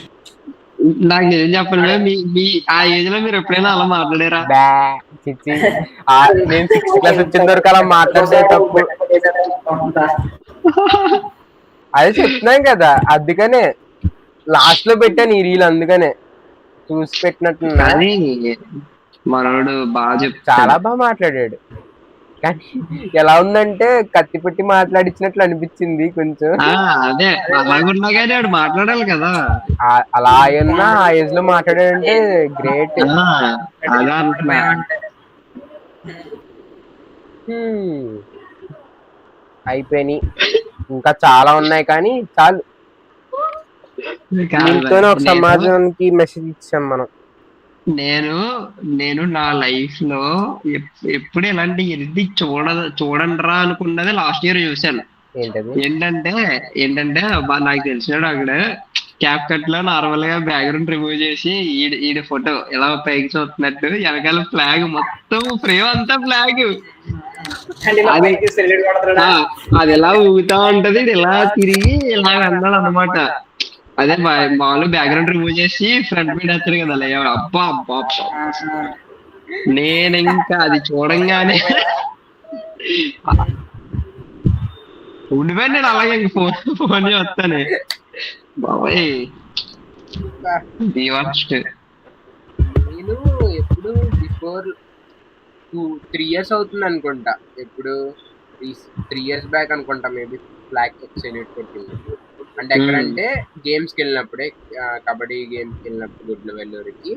నాకు ఏం చెప్పండి, మీ ఆ age లో మీరు ఎప్పుడైనా అలా మాట్లాడారా? చిచ్చి, నేను 6th క్లాస్ వచ్చిన వరకు అలా మాట్లాడితే తప్పు. అదే చెప్తున్నాం కదా, అందుకనే లాస్ట్ లో పెట్టాను ఈ రీల్, అందుకనే చూసి పెట్టినట్టు. కానీ మనోడు బాగా చాలా బాగా మాట్లాడాడు. కానీ ఎలా ఉందంటే కత్తి పెట్టి మాట్లాడించినట్లు అనిపించింది కొంచెం. అదే అలాగున్నాగానే వాడు మాట్లాడాలి కదా. అలా అయినా ఆ ఏజ్ లో మాట్లాడాడంటే గ్రేట్. అలా అంటున్నా. అయిపోయినాయి, ఇంకా చాలా ఉన్నాయి కానీ చాలు. దీంతోనే ఒక సమాజానికి మెసేజ్ ఇచ్చాం మనం. నేను నా లైఫ్ లో ఎప్పుడు ఇలాంటి ఎది చూడండిరా అనుకున్నది లాస్ట్ ఇయర్ చూశాను. ఏంటంటే నాకు తెలిసినాడు అక్కడ క్యాప్ కట్ లో నార్మల్ గా బ్యాక్గ్రౌండ్ రిమూవ్ చేసి ఈడి ఫోటో ఎలా పైకి చూస్తున్నట్టు వెనకాల ఫ్లాగ్ మొత్తం ఫ్రేమ్ అంతా ఫ్లాగ్, అది ఎలా ఊగుతా ఉంటది, ఇది ఎలా తిరిగి ఇలా అన్నాడు అనమాట. అదే మామూలు బ్యాక్గ్రౌండ్ రిమూవ్ చేసి ఫ్రంట్ మీద వేస్తారు కదా లేవాడు. అబ్బా అబ్బా నేను ఇంకా అది చూడంగానే ఉండిపోయి నేను అలాగే ఇంక ఫోన్ చేస్తానే బాబాయ్. నేను ఎప్పుడు బిఫోర్ 2-3 years అవుతుంది అనుకుంటా, ఎప్పుడు 3 years బ్యాక్ అనుకుంటా మేబీ ఫ్లాగ్ సెల్యూట్ కొట్టింది. అంటే ఎక్కడంటే గేమ్స్కి వెళ్ళినప్పుడే, కబడ్డీ గేమ్స్కి వెళ్ళినప్పుడు గుడ్ల వెల్లూరికి.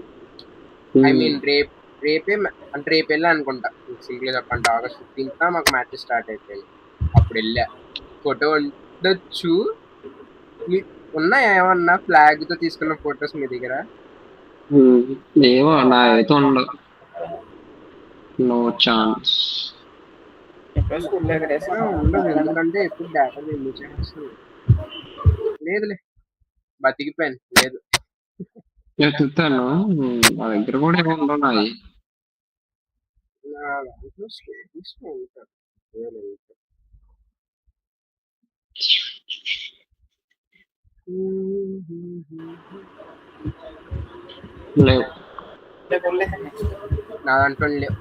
ఐ మీన్ రేపే అంటే రేపు వెళ్ళా అనుకుంటా, సింపుల్ చెప్పండి. August 15th మాకు మ్యాచ్ స్టార్ట్ అయిపోయింది. అప్పుడు వెళ్ళా. ఫోటో ఉండొచ్చు, ఉన్నాయా ఏమన్నా ఫ్లాగ్ తో తీసుకున్న ఫొటోస్ మీ దగ్గర? ఏమో నాకైతే ఉండవు, నో ఛాన్స్. ఉండదు, ఎందుకంటే ఎప్పుడు డేటా రిమూవ్ చేస్తాను. లేదులే, బతికిపోయాను. లేదు చెప్తాను, నా దగ్గర కూడా ఏమో ఉండవు. నాది లేవు, నా దాంట్లో లేవు.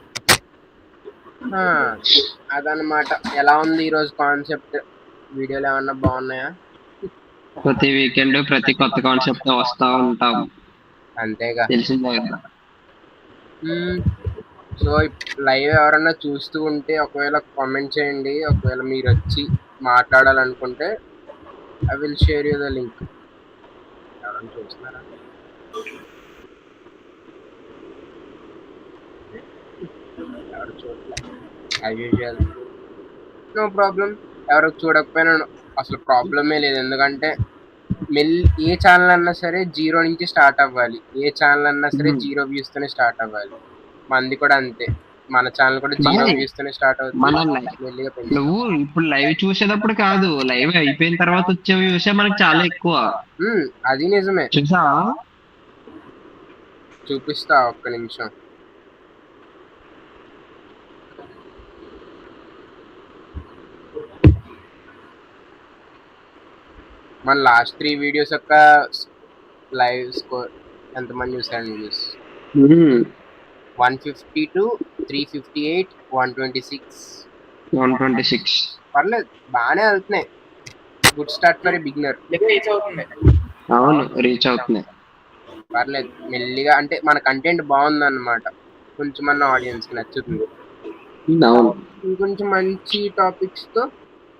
అదనమాట. ఎలా ఉంది ఈరోజు కాన్సెప్ట్? వీడియోలు ఏమన్నా బాగున్నాయా? ప్రతి వీకెండ్ ప్రతి కొత్త కాన్సెప్ట్ వస్తా ఉంటాం, అంతేగా, తెలిసిందే కదా. సో లైవ్ ఎవరన్నా చూస్తూ ఉంటే ఒకవేళ కామెంట్ చేయండి. ఒకవేళ మీరు వచ్చి మాట్లాడాలనుకుంటే I will share you the link. ఎవరన్నా చూస్తున్నారా? ఎవరు చూడలేదు, నో ప్రాబ్లం. ఎవరు చూడకపోయినా అసలు ప్రాబ్లమే లేదు, ఎందుకంటే ఏ ఛానల్ అన్నా సరే 0 నుంచి స్టార్ట్ అవ్వాలి. ఏ ఛానల్ అన్నా సరే 0 వ్యూస్ తోనే స్టార్ట్ అవ్వాలి. మంది కూడా అంతే. మన ఛానల్ కూడా 0 వ్యూస్ తోనే స్టార్ట్ మన అవుతుంది, మెల్లిగా పెంచుతాం. నువ్వు ఇప్పుడు లైవ్ చూసేటప్పుడు కాదు, లైవ్ అయిపోయిన తర్వాత వచ్చే వ్యూసే మనకు చాలా ఎక్కువ. అది నిజమే. చూసా, చూపిస్తా ఒక్క నిమిషం. మన లాస్ట్ 3 వీడియోస్ యొక్క లైవ్ స్కోర్ ఎంతమంది చూసారు? వ్యూస్ 152, 358, 126. పర్లేదు, బాగానే వెళ్తున్నాయి. Good start for beginner. అవును, రీచ్ అవుతున్నాయి. పర్లేదు, మెల్లిగా. అంటే మన కంటెంట్ బాగుంది అన్నమాట, కొంచెం మన ఆడియన్స్ కి నచ్చుతుంది. ఇంకొంచెం మంచి టాపిక్స్ తో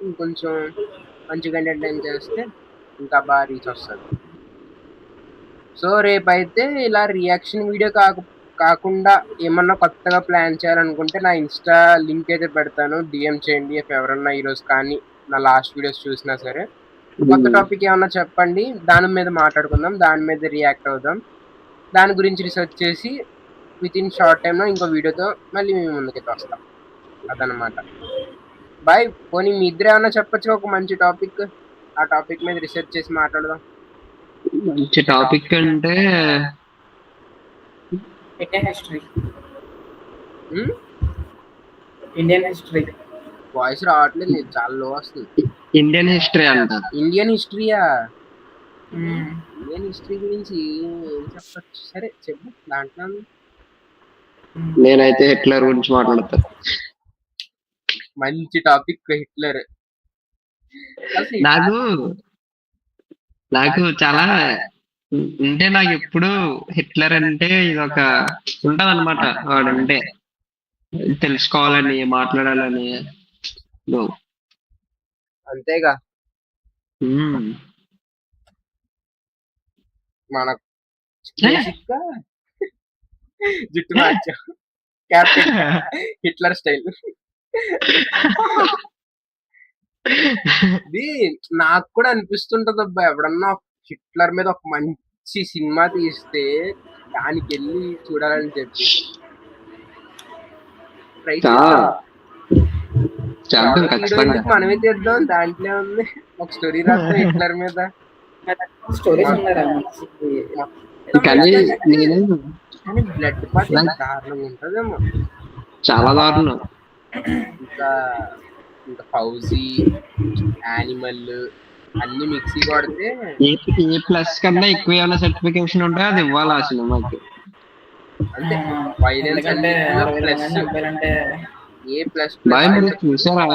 ఇంకొంచెం మంచి కంటెంట్ చేస్తే ఇంకా బాగా రీచ్ వస్తుంది. సో రేపైతే ఇలా రియాక్షన్ వీడియో కాకుండా ఏమన్నా కొత్తగా ప్లాన్ చేయాలనుకుంటే నా ఇన్స్టా లింక్ అయితే పెడతాను, డిఎం చేయండి. ఎవరన్నా ఈరోజు కానీ నా లాస్ట్ వీడియోస్ చూసినా సరే కొత్త టాపిక్ ఏమన్నా చెప్పండి, దాని మీద మాట్లాడుకుందాం, దాని మీద రియాక్ట్ అవుదాం. దాని గురించి రీసెర్చ్ చేసి విత్ ఇన్ షార్ట్ టైంలో ఇంకో వీడియోతో మళ్ళీ మేము ముందుకైతే వస్తాం. అదనమాట. బాయ్. పోనీ మీ ఇద్దరు ఏమన్నా చెప్పచ్చు ఒక మంచి టాపిక్, ఆ టాపిక్ మీద రీసెర్చ్ చేసి మాట్లాడదాం. మంచి టాపిక్ అంటే ఇండియన్ హిస్టరీ. వాయిస్ రావట్లేదు, చాలా లో వస్తుంది. ఇండియన్ హిస్టరీ అంట. ఇండియన్ హిస్టరీయా? ఇండియన్ హిస్టరీ గురించి ఏం చెప్పచ్చు? సరే చెప్పు. దాంట్లో నేనైతే హిట్లర్ గురించి మాట్లాడతాను. మంచి టాపిక్ హిట్లర్. నాకు చాలా అంటే నాకు ఎప్పుడు హిట్లర్ అంటే ఇది ఒక ఉంటది అనమాట, వాడంటే తెలుసుకోవాలని మాట్లాడాలని. అంతేగా. మన జుట్టు మార్చా, క్యాప్టెన్ హిట్లర్ స్టైల్. ఇది నాకు కూడా అనిపిస్తుంటది అబ్బా, ఎవడన్నా హిట్లర్ మీద ఒక మంచి సినిమా తీస్తే దానికి వెళ్ళి చూడాలని చెప్పి మనమే తీద్దాం. దాంట్లో ఉంది ఒక స్టోరీ రాస్తాం హిట్లర్ మీద. స్టోరీస్ ఉన్నారా? కానీ బ్లడ్ పార్ట్ దారుణంగా ఉంటదేమో, చాలా దారుణం. ఇంకా ఫౌజీ, యానిమల్ అన్ని మిక్సీ కొడితే A+ కన్నా ఎక్కువ ఏమైనా సర్టిఫికేషన్ ఉంటే అది ఇవ్వాలి ఆ సినిమాకి. అంటే వైలెన్స్ అంటే మీరు చూసారా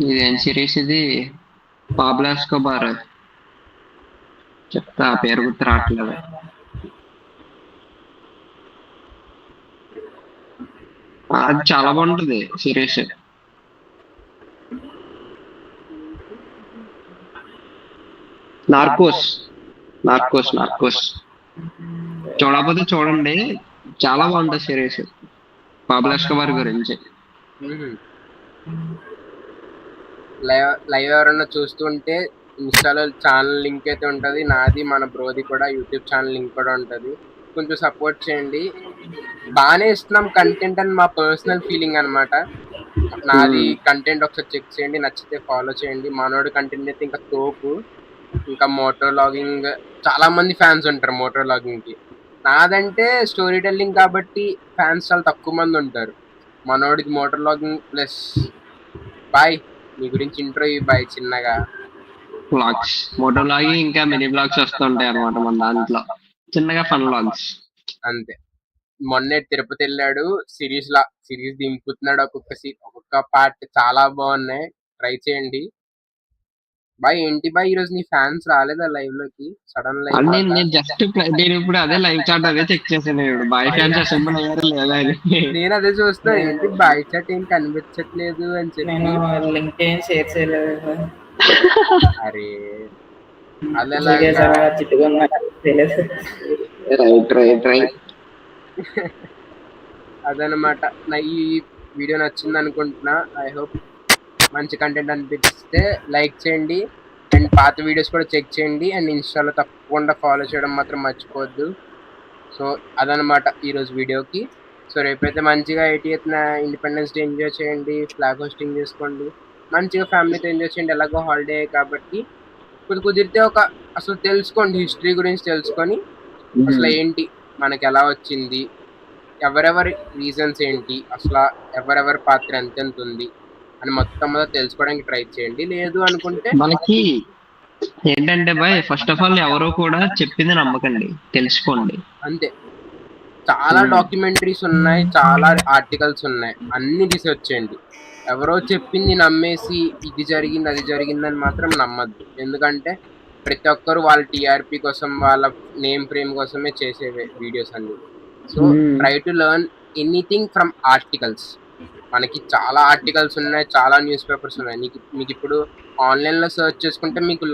ఇదేం సిరీస్ ఇది, పాబ్లో ఎస్కోబార్? చెప్తా, పేరు గుర్తు రావట్లేదు. అది చాలా బాగుంటుంది సిరీస్. నార్కోస్ చూడకపోతే చూడండి, చాలా బాగుంటుంది సిరీస్ పాబ్లో ఎస్కోబార్ గురించి. లైవ్ ఎవరన్నా చూస్తుంటే ఇన్స్టాలో ఛానల్ లింక్ అయితే ఉంటది, నాది మన బ్రోది కూడా యూట్యూబ్ ఛానల్ లింక్ కూడా ఉంటది. కొంచెం సపోర్ట్ చేయండి. బాగానే ఇస్తున్నాం కంటెంట్ అని మా పర్సనల్ ఫీలింగ్ అనమాట. నాది కంటెంట్ ఒకసారి చెక్ చేయండి, నచ్చితే ఫాలో చేయండి. మనోడు కంటెంట్ అయితే ఇంకా తోపు. ఇంకా మోటో లాగింగ్ చాలా మంది ఫ్యాన్స్ ఉంటారు మోటో లాగింగ్ కి. నాదంటే స్టోరీ టెల్లింగ్ కాబట్టి ఫ్యాన్స్ చాలా తక్కువ మంది ఉంటారు. మనోడికి మోటో లాగింగ్ ప్లస్. బాయ్, మీ గురించి ఇంట్రో బాయ్. చిన్నగా బ్లాగ్స్, మోటో లాగింగ్ ఇంకా మినీ బ్లాగ్స్ వస్తుంటాయి అనమాట మన దాంట్లో, చిన్నగా ఫన్ బ్లాగ్స్ అంతే. మొన్నే తిరుపతి వెళ్ళాడు, సిరీస్ దింపుతున్నాడు. ఒక్కొక్క పార్ట్ చాలా బాగున్నాయి, ట్రై చేయండి. బాయ్ ఏంటి బాయ్ ఈరోజు నీ ఫ్యాన్స్ రాలేదా లైవ్ లోకి? సడన్ లైవ్ నేను ఇప్పుడు అదే లైవ్ చాట్ అదే చెక్ చేసాను. బాయ్ ఫ్యాన్స్ అసెంబ్ల్ అయ్యారు లేదా అని నేను అదే చూస్తా, ఏంటి బాయ్ చాట్ ఏం కనిపించట్లేదు అని చెప్పి. నేను లింక్ ఏం షేర్ చేయలేదు. అరే అదనమాట. నా ఈ వీడియో నచ్చింది అనుకుంటున్నా. ఐ హోప్ మంచి కంటెంట్ అనిపిస్తే లైక్ చేయండి, అండ్ పాత వీడియోస్ కూడా చెక్ చేయండి, అండ్ ఇన్స్టాలో తప్పకుండా ఫాలో చేయడం మాత్రం మర్చిపోవద్దు. సో అదనమాట ఈరోజు వీడియోకి. సో రేపైతే మంచిగా 80th ఇండిపెండెన్స్ డే ఎంజాయ్ చేయండి, ఫ్లాగ్ హోస్టింగ్ చేసుకోండి, మంచిగా ఫ్యామిలీతో ఎంజాయ్ చేయండి. ఎలాగో హాలిడే కాబట్టి ఇప్పుడు కుదిరితే అసలు తెలుసుకోండి, హిస్టరీ గురించి తెలుసుకొని అసలు ఏంటి మనకి ఎలా వచ్చింది, ఎవరెవరి రీజన్స్ ఏంటి, అసలు ఎవరెవరి పాత్ర ఎంతెంత ఉంది అని మొత్తం తెలుసుకోవడానికి ట్రై చేయండి. లేదు అనుకుంటే మనకి ఏంటంటే బాయ్, ఫస్ట్ ఆఫ్ ఆల్ ఎవరో కూడా చెప్పింది నమ్మకండి, తెలుసుకోండి అంతే. చాలా డాక్యుమెంటరీస్ ఉన్నాయి, చాలా ఆర్టికల్స్ ఉన్నాయి, అన్ని రీసెర్చ్ చేయండి. ఎవరో చెప్పింది నమ్మేసి ఇది జరిగింది అది జరిగిందని మాత్రం నమ్మద్దు. ఎందుకంటే ప్రతి ఒక్కరు వాళ్ళ టీఆర్పీ కోసం, వాళ్ళ నేమ్ ఫ్రేమ్ కోసమే చేసే వీడియోస్ అన్ని. So try to learn anything from articles. మనకి చాలా ఆర్టికల్స్ ఉన్నాయి, చాలా న్యూస్ పేపర్స్ ఉన్నాయి. మీకు ఇప్పుడు ఆన్లైన్ లో సెర్చ్ చేసుకుంటే మీకు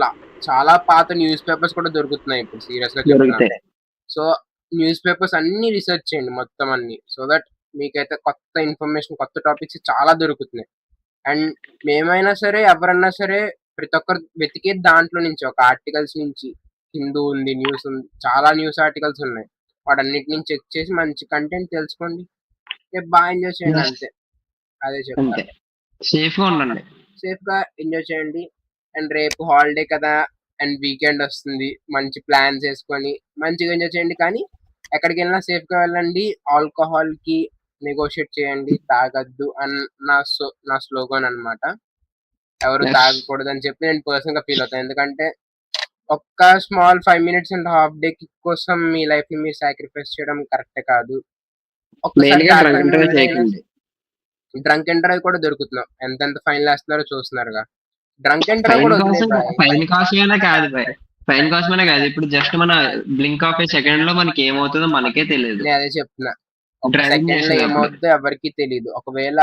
చాలా పాత న్యూస్ పేపర్స్ కూడా దొరుకుతున్నాయి ఇప్పుడు, సీరియస్ గా చెప్తున్నాను. సో న్యూస్ పేపర్స్ అన్ని రీసెర్చ్ చేయండి మొత్తం అన్ని, సో దట్ మీకైతే కొత్త ఇన్ఫర్మేషన్, కొత్త టాపిక్స్ చాలా దొరుకుతున్నాయి. అండ్ మేమైనా సరే ఎవరన్నా సరే ప్రతి ఒక్కరు వెతికే దాంట్లో నుంచి, ఒక ఆర్టికల్స్ నుంచి, హిందూ ఉంది, న్యూస్ ఉంది, చాలా న్యూస్ ఆర్టికల్స్ ఉన్నాయి, వాటన్నిటి నుంచి చెక్ చేసి మంచి కంటెంట్ తెలుసుకోండి, బాగా ఎంజాయ్ చేయండి అంతే. అదే చెప్తా, సేఫ్ గా ఉండండి, సేఫ్ గా ఎంజాయ్ చేయండి. అండ్ రేపు హాలిడే కదా, అండ్ వీకెండ్ వస్తుంది, మంచి ప్లాన్స్ వేసుకొని మంచిగా ఎంజాయ్ చేయండి. కానీ ఎక్కడికి వెళ్ళినా సేఫ్ గా వెళ్ళండి. ఆల్కహాల్ కి నెగోషియేట్ చేయండి, తాగద్దు అని నా స్లోగన్ అన్నమాట. ఎవరు తాగకూడదు అని చెప్పి నేను పర్సనల్ గా ఫీల్ అవుతాను. ఎందుకంటే ఒక్క small 5 minutes and half day kick కోసం మీ లైఫ్ ని మీరు సాక్రిఫైస్ చేయడం కరెక్ట్ కాదు. డ్రంక్ అండ్ డ్రైవ్ కూడా దొరుకుతున్నాం, ఎంతెంత ఫైన్ వేస్తున్నారో చూస్తున్నారుగా. డ్రంక్ అండ్ డ్రైవ్ కూడా ఫైన్ కోసమైనా కాదు బాయ్, ఫైన్ కోసమైనా కాదు, ఇప్పుడు జస్ట్ మన బ్లింక్ ఆఫ్ ఏ సెకండ్ లో మనకి ఏమవుతుందో మనకే తెలియదు. నేను అదే చెప్తున్నా, సెకండ్ లో ఏమవుతుందో ఎవరికి తెలియదు. ఒకవేళ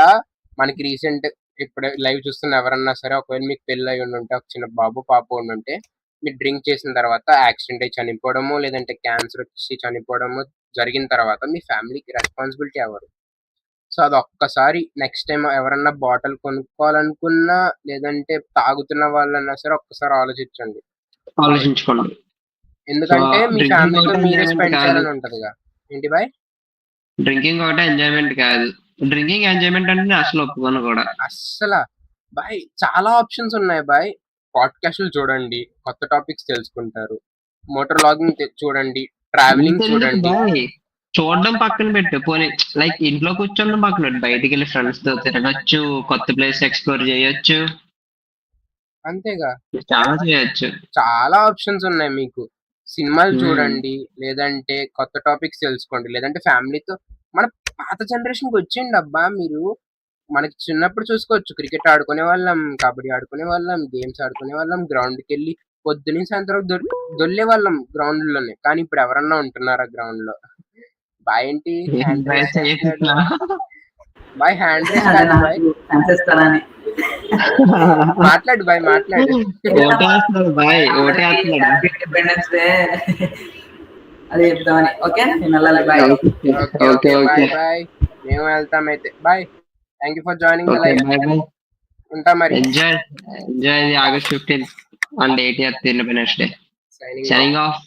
మనకి రీసెంట్ ఇప్పుడు లైవ్ చూస్తున్న ఎవరన్నా సరే, ఒకవేళ మీకు పెళ్లి అయి ఉంటే, ఒక చిన్న బాబు పాప ఉంటే, మీరు డ్రింక్ చేసిన తర్వాత యాక్సిడెంట్ అయి చనిపోవడము, లేదంటే క్యాన్సర్ వచ్చి చనిపోవడము జరిగిన తర్వాత మీ ఫ్యామిలీకి రెస్పాన్సిబిలిటీ ఎవరు? సో అది ఒక్కసారి నెక్స్ట్ టైం ఎవరన్నా బాటిల్ కొనుక్కోవాలనుకున్నా, లేదంటే తాగుతున్న వాళ్ళన్నా సరే ఒక్కసారి ఆలోచించుకోండి. ఎందుకంటే మీ ఫ్యామిలీతో మీరే స్పెండ్ చేయాలని ఉంటదిగా. ఏంటి బాయ్? డ్రింకింగ్ ఒకటే ఎంజాయ్మెంట్ కాదు, డ్రింకింగ్ ఎంజాయ్మెంట్ అంటే నేను అసలు ఒప్పుకోను కూడా. అస్సలు బాయ్ చాలా ఆప్షన్స్ ఉన్నాయి బాయ్. పాడ్కాస్ట్లు చూడండి, కొత్త టాపిక్స్ తెలుసుకుంటారు. మోటార్ లాగింగ్ చూడండి, ట్రావెలింగ్ చూడండి. చూడడం పక్కన పెట్టు, పోనీ లైక్ ఇంట్లో కూర్చోడం పక్కన పెట్టు, బయటికి వెళ్ళి ఫ్రెండ్స్ తో తిరగచ్చు, కొత్త ప్లేస్ ఎక్స్ప్లోర్ చేయొచ్చు, అంతేగా చాలా చేయొచ్చు. చాలా ఆప్షన్స్ ఉన్నాయి మీకు. సినిమాలు చూడండి, లేదంటే కొత్త టాపిక్స్ తెలుసుకోండి, లేదంటే ఫ్యామిలీతో మన పాత జనరేషన్ కి వచ్చేయండి అబ్బా. మీరు మనకి చిన్నప్పుడు చూసుకోవచ్చు, క్రికెట్ ఆడుకునే వాళ్ళం, కబడ్డీ ఆడుకునే వాళ్ళం, గేమ్స్ ఆడుకునే వాళ్ళం, గ్రౌండ్కి వెళ్ళి పొద్దున్న సాయంత్రం దొల్లే వాళ్ళం గ్రౌండ్ లోనే. కానీ ఇప్పుడు ఎవరన్నా ఉంటున్నారా గ్రౌండ్ లో? బాయ్ ఏంటి hand raise boy, hand raise boy, మాట్లాడు బాయ్, మాట్లాడు. ఇండిపెండెన్స్ డే అది చెప్తామని. ఓకే, నేను వెళ్ళాలి. బాయ్. బాయ్ బాయ్, మేము వెళ్తాం అయితే. Bye, thank you for joining the live. ఉంటా మరి. Enjoy the August 15th and 80th Independence Day. Signing off.